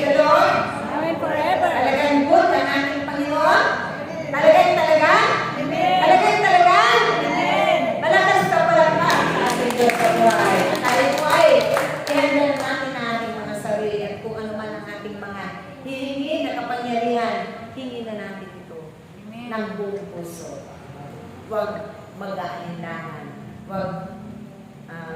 Praise the Lord. Amen forever. Talagang good ang ating Panginoon. Talagang. Malakas ka palakpak sa ating Diyos sa buhay. At tayo po ay kailangan natin ang ating mga sarili at kung ano man ang ating mga hihingi na kapangyarihan, hingin na natin ito ng buong puso. Huwag mag-aalinlangan. Huwag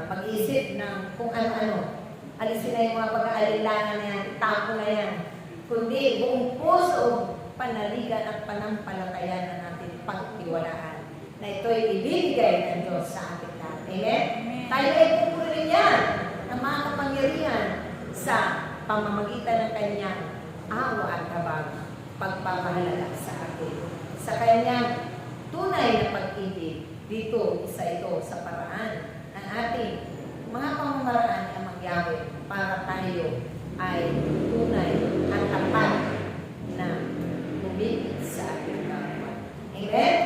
mag-isip ng kung ano-ano. Alisin na yung mga pag-aalinlangan na yan, itapo na yan. Kundi buong puso, panaligan at panampalataya na natin pagtiwalaan na ito'y ibibigay ng Diyos sa ating lahat. Amen? Tayo ay pupulin yan ng mga kapangyarihan sa pamamagitan ng kanyang awa at kabag, pagpapahalaga sa atin. Sa kanyang tunay na pag-ibig, dito, isa ito sa paraan ng ating mga pamamaraan na mangyari para tayo ay tunay at tapat na bumibig sa ating kapwa. Amen?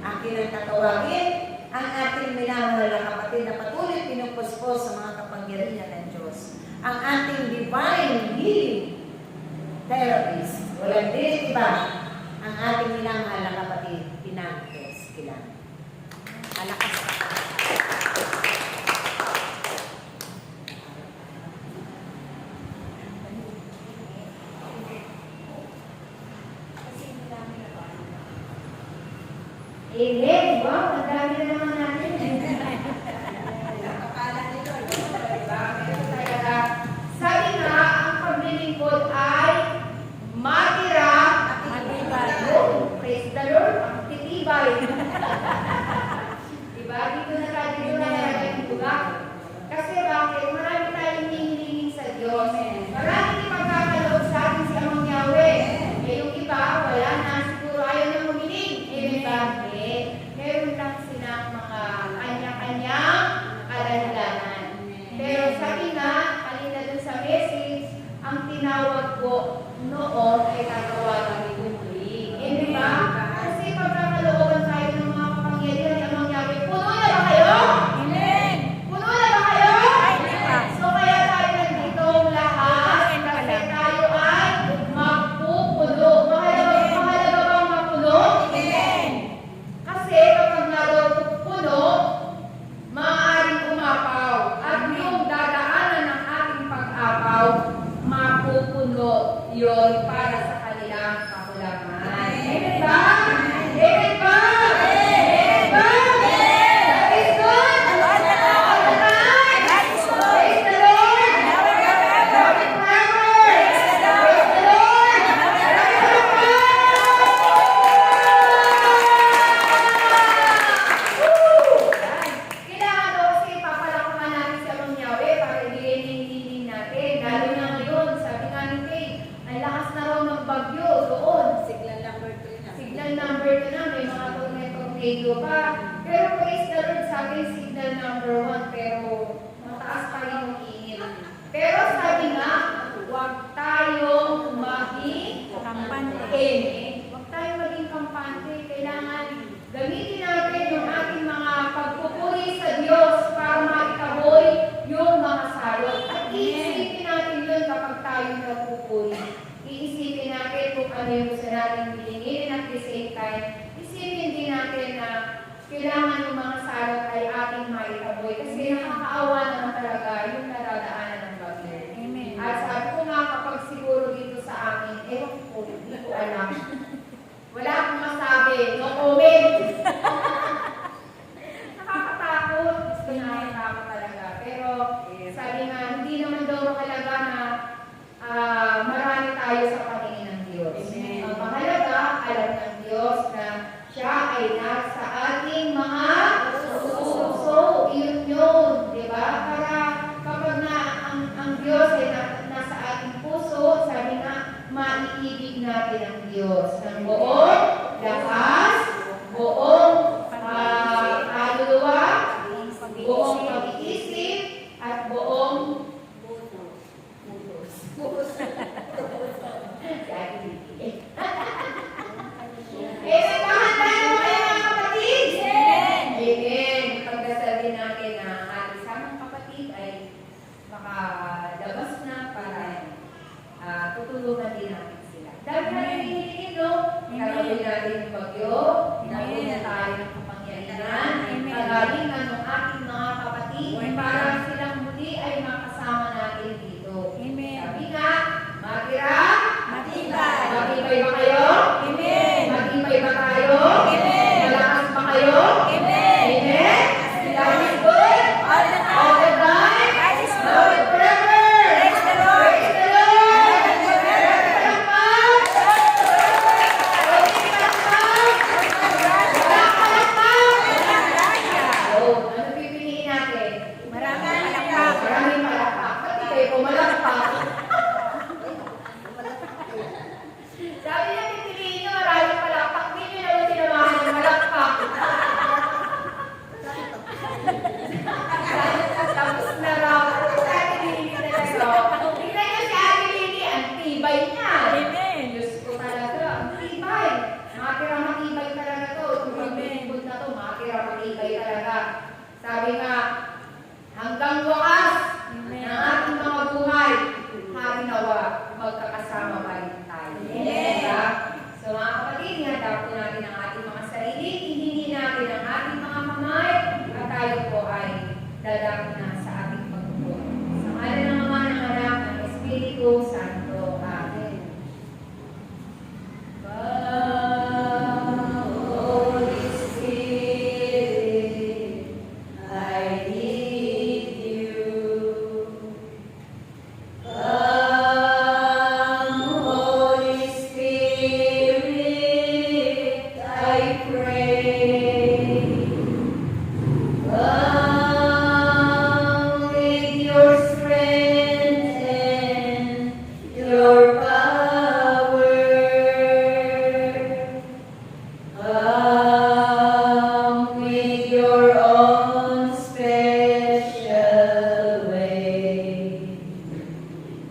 Akin ang tatawagin ang ating minamahal na kapatid na patuloy pinupuspos sa mga kapangyarihan ng Diyos. Ang ating divine healing therapist. Walang din iba. Ang ating minamahal na kapatid, Pinangkes Kilan. Alakas ka. Amen. Wow, ang dami na naman natin. Sabi nga, ang paglilingkod ay matira. Praise the Lord. Ang titibay. Diba? Dito na tayo yung tugak. Kasi bakit? Marami tayong hihilingin sa Diyos. Marami ipagkakaloob sa atin si Amang Yahweh. Eh yung iba, wala na. Siguro ayaw na humiling. Eh, bakit? Meron lang silang mga kanya-kanyang kalandanan. Pero sabi nga, kanina dun sa message, ang tinawag ko noon ay tatawagan ni Bumuli. Eh, di ba? Kasi pagkakalooban tayo ng mga kapangyarihan ni Amang Yahweh, puno na ba kayo? Amen. Puno na ba kayo? Ay, di ba? So kaya tayo nandito lahat kasi tayo ay magpupuno. Mahalaga bang mapuno? Amen. Kasi kapag nga daw puno, maaaring umapaw. At yung dadaanan ng ating pag-apaw, mapupuno yun para sa kanilang kakulangan. Amen ba? Amen ba? Amen ba? That is good. Lord, the Lord. Alright. That is good. Praise the Lord. Never, never. Love it forever. Praise the Lord. Praise the Lord. Kailangan daw kasi papalakaman natin si Amang Yahweh para i-healing natin. Lalo na ngayon, sabi nga ni Kay, ang lakas na raw ng bagyo doon. Signal number 2 na. Signal number 2 na, may mga tornado pa. Pero praise the Lord, sabi signal number 1, pero mataas pa rin yung init. Pero sabi nga, huwag tayong maging Kampante. Huwag tayong maging kampante. Kailangan gamitin natin yung ating mga pagpupuri sa Diyos para maitaboy yung mga salot. At iisipin natin yun kapag tayo nagpupuri. Iisipin natin kung ano yung gusto natin bilingin at the same time, isipin din natin na kailangan yung mga salot ay ating maitaboy. Kasi nakakaawa naman talaga yung nadadaanan ng bagyo. Amen. At sabi ko nga kapag siguro dito sa amin, ewan ko, hindi ko alam. Wala akong masabi, no comment. Nakakatakot. Gusto nakakatakot talaga. Pero sabi nga, hindi naman daw mahalaga na marami tayo sa paningin ng Diyos. Amen. Ang mahalaga, alam ng Diyos na siya ay nasa ating mga puso. Yun yun, di ba? Para kapag na ang Diyos ay nasa ating puso, sabi nga, maiibig natin ang Diyos ng buong lakas, buong kaluluwa, buong pag-iisip, at buong putos. Amen. Tahan mo kayo mga kapatid. Amen. Amen. Pagdasal din natin na ang ating samang kapatid ay makalabas na para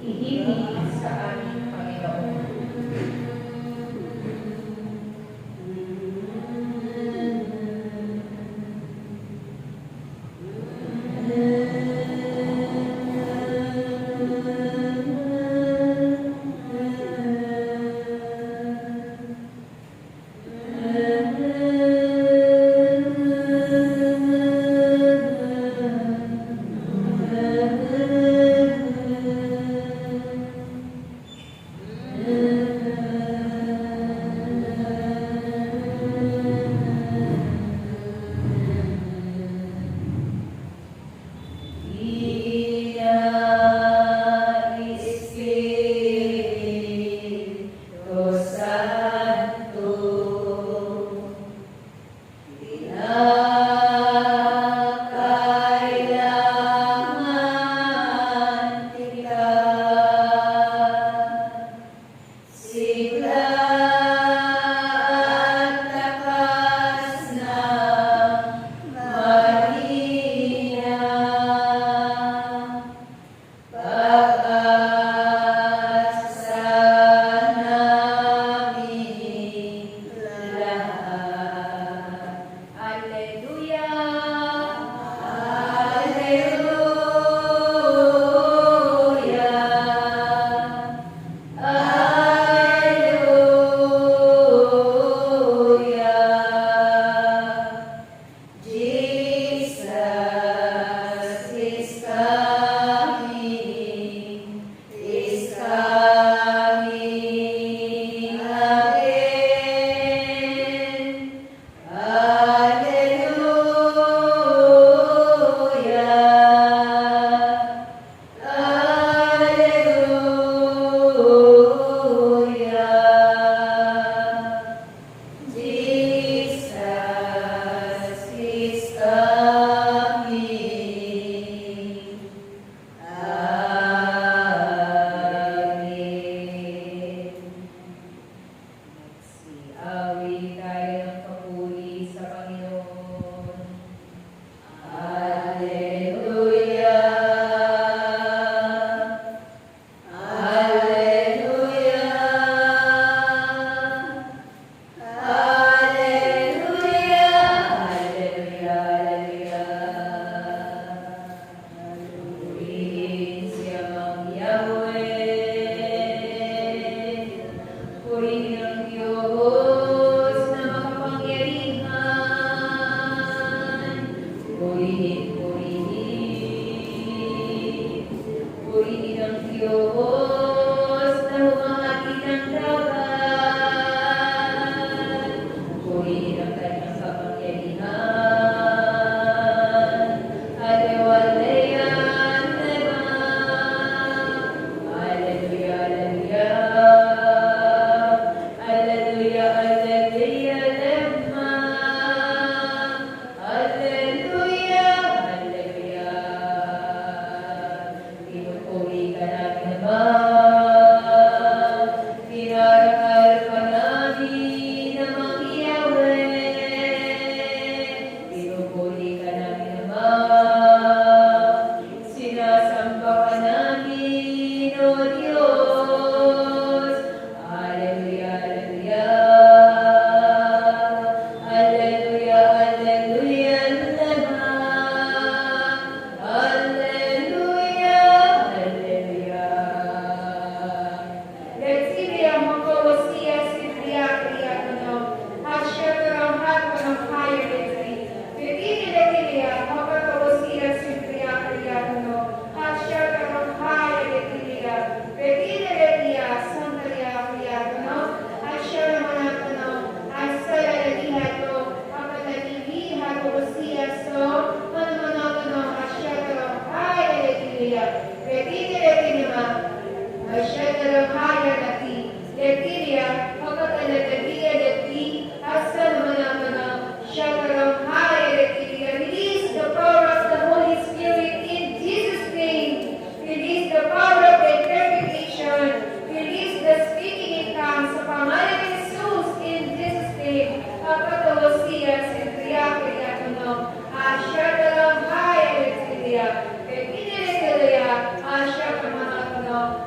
ihimik sa aming Panginoon.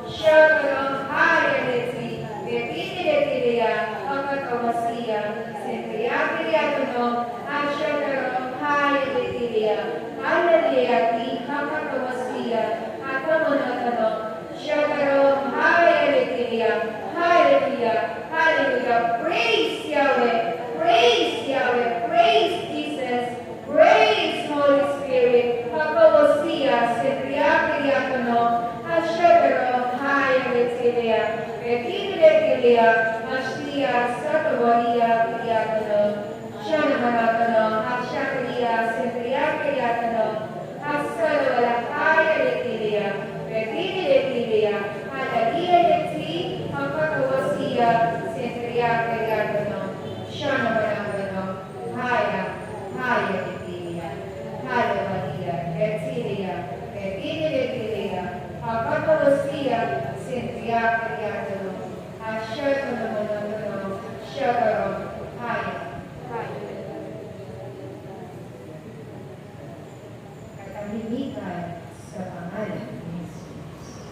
Shakaram Hayaleti, Vipinidekiria, Hakatavasia, Sentriakiriatono, Ashakaram Hayaletiria, Halaliati, Hakatavasia, Hakamanatano, Shakaram Hayaletiria, Hallelujah, hallelujah. Praise Yahweh, praise Yahweh, praise Jesus, praise Holy Spirit. Hakavosia, Sentriakiriatono, Ashakaram Hayaletiria, Vipinidekiria, Ashtia, Satavaria, Kiriatono, Shanamanatano, Ashakaria, Sentriakiriatono, Hasalavahaya Letiria, Vipinidekiria, Halalialeti, Hakatavasia, Sentriakiriatono, Shanamanatano, Haya Letiria, Halavalia, Letiria, Vipinidekiria, Hakatavasia, Sentriakiriatono, Ashakamanatano, Shakaram, Haya. Katahimikan sa pangalan ni Jesus.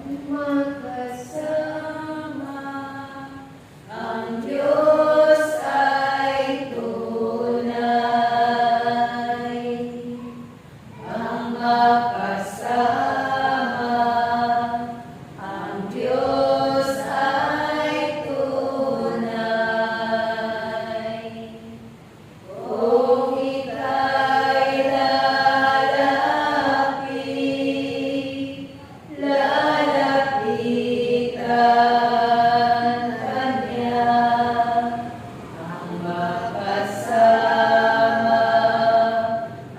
Ang magkasama, ang Diyos ay tunay. Ang magkasama, ang Diyos ay tunay. Kung ika'y lalapitan Kanya, ang makasama,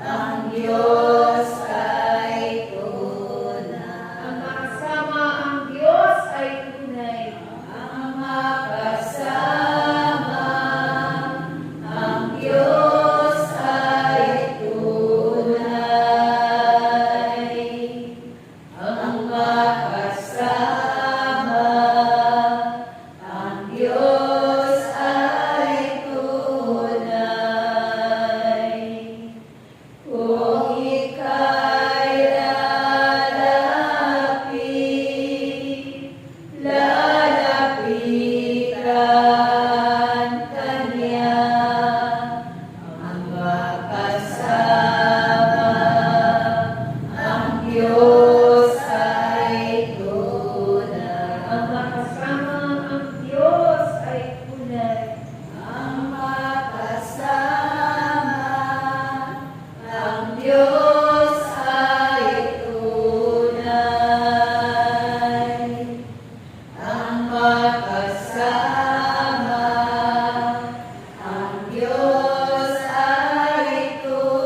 ang Diyos ay tunay. Ang makasama, ang Diyos ay tunay. Ang makasama, ang Diyos ay tunay. Ang makasama, ang Diyos ay tunay. Kung ika'y lalapitan Kanya, ang makasama, ang Diyos ay tunay. Ang makasama, ang Diyos ay tunay. Ang makasama, ang Diyos ay tunay. Ang makasama, ang Diyos ay tunay.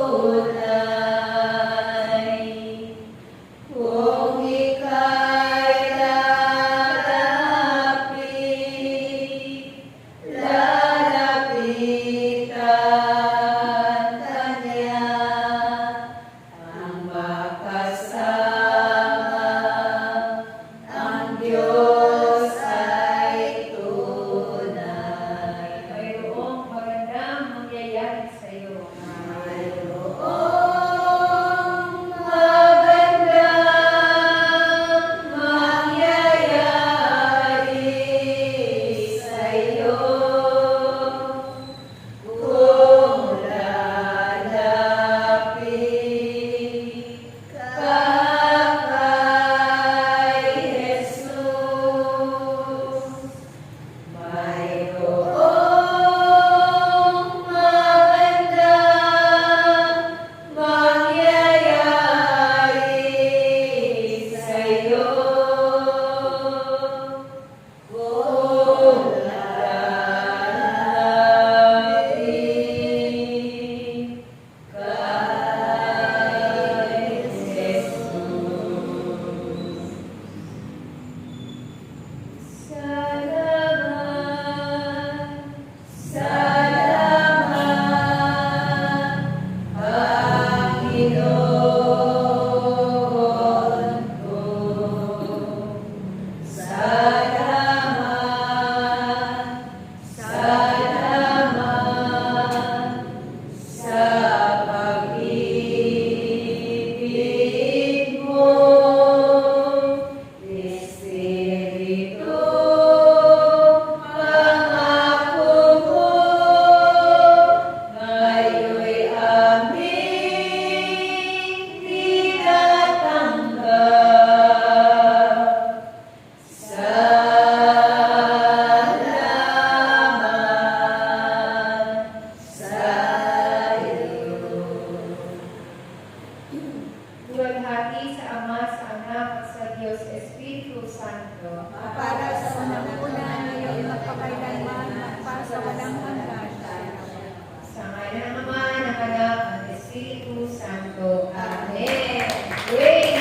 pagpapuri sa Ama, sa Anak, at sa Diyos Espiritu Santo. Para sa unang-una ngayon magpakailanman magpasa walang hanggan. Sa ngalan ng Ama, ng Anak, at Espiritu Santo. Amen. Praise